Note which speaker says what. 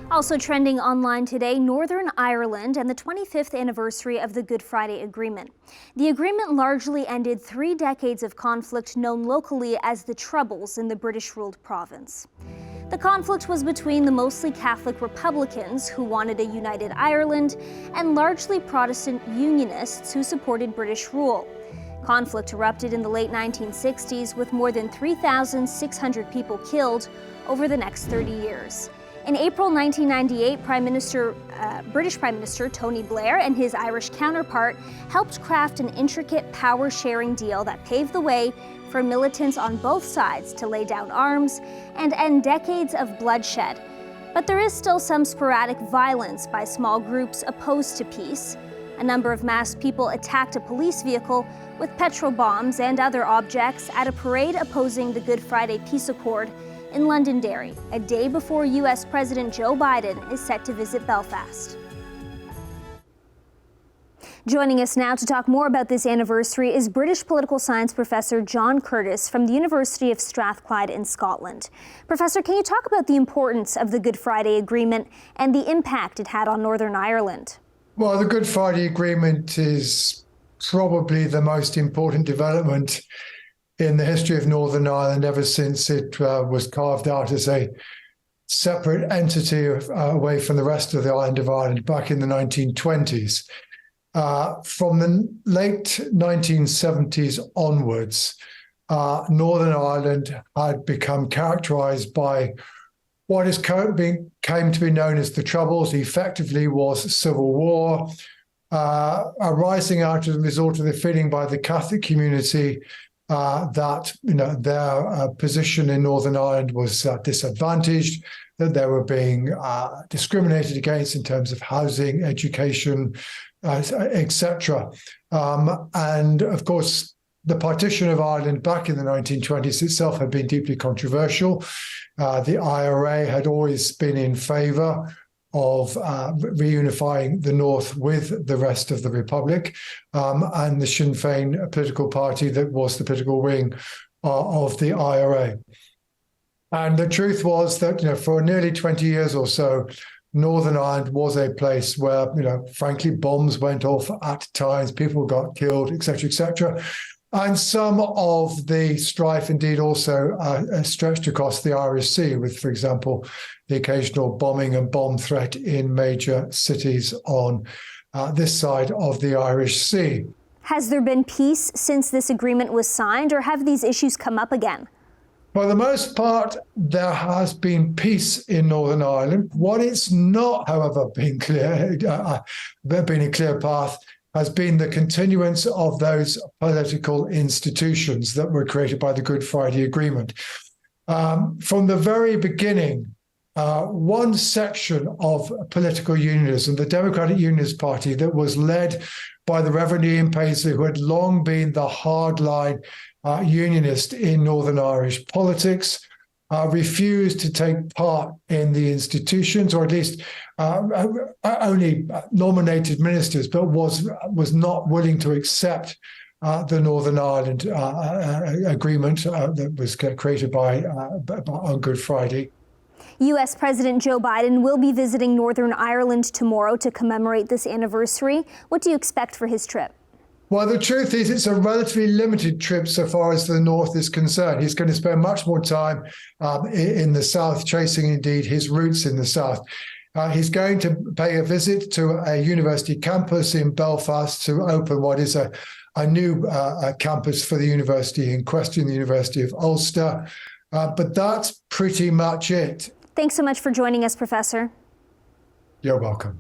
Speaker 1: Also trending online today, Northern Ireland and the 25th anniversary of the Good Friday Agreement. The agreement largely ended 3 decades of conflict known locally as the Troubles in the British-ruled province. The conflict was between the mostly Catholic Republicans who wanted a united Ireland and largely Protestant Unionists who supported British rule. Conflict erupted in the late 1960s with more than 3,600 people killed over the next 30 years. In April 1998, British Prime Minister Tony Blair and his Irish counterpart helped craft an intricate power-sharing deal that paved the way for militants on both sides to lay down arms and end decades of bloodshed. But there is still some sporadic violence by small groups opposed to peace. A number of masked people attacked a police vehicle with petrol bombs and other objects at a parade opposing the Good Friday Peace Accord in Londonderry, a day before U.S. President Joe Biden is set to visit Belfast. Joining us now to talk more about this anniversary is British political science professor John Curtis from the University of Strathclyde in Scotland. Professor, can you talk about the importance of the Good Friday Agreement and the impact it had on Northern Ireland?
Speaker 2: Well, the Good Friday Agreement is probably the most important development in the history of Northern Ireland ever since it was carved out as a separate entity away from the rest of the island of Ireland back in the 1920s. From the late 1970s onwards, Northern Ireland had become characterised by what came to be known as the Troubles. Effectively was civil war, arising out as a result of the feeling by the Catholic community that their position in Northern Ireland was disadvantaged, that they were being discriminated against in terms of housing, education, etc. And of course, the partition of Ireland back in the 1920s itself had been deeply controversial. The IRA had always been in favour of reunifying the North with the rest of the Republic, and the Sinn Féin political party that was the political wing of the IRA. And the truth was that, for nearly 20 years or so, Northern Ireland was a place where, frankly, bombs went off at times, people got killed, etc., etc. And some of the strife indeed also stretched across the Irish Sea with, for example, the occasional bombing and bomb threat in major cities on this side of the Irish Sea.
Speaker 1: Has there been peace since this agreement was signed, or have these issues come up again?
Speaker 2: For the most part, there has been peace in Northern Ireland. What it's not, however, been a clear path has been the continuance of those political institutions that were created by the Good Friday Agreement. From the very beginning, one section of political unionism, the Democratic Unionist Party, that was led by the Reverend Ian Paisley, who had long been the hardline unionist in Northern Irish politics, refused to take part in the institutions, or at least only nominated ministers, but was not willing to accept the Northern Ireland agreement that was created on Good Friday.
Speaker 1: U.S. President Joe Biden will be visiting Northern Ireland tomorrow to commemorate this anniversary. What do you expect for his trip?
Speaker 2: Well, the truth is it's a relatively limited trip so far as the North is concerned. He's going to spend much more time in the South, tracing indeed his roots in the South. He's going to pay a visit to a university campus in Belfast to open what is a new campus for the university in question, the University of Ulster. But that's pretty much it.
Speaker 1: Thanks so much for joining us, Professor.
Speaker 2: You're welcome.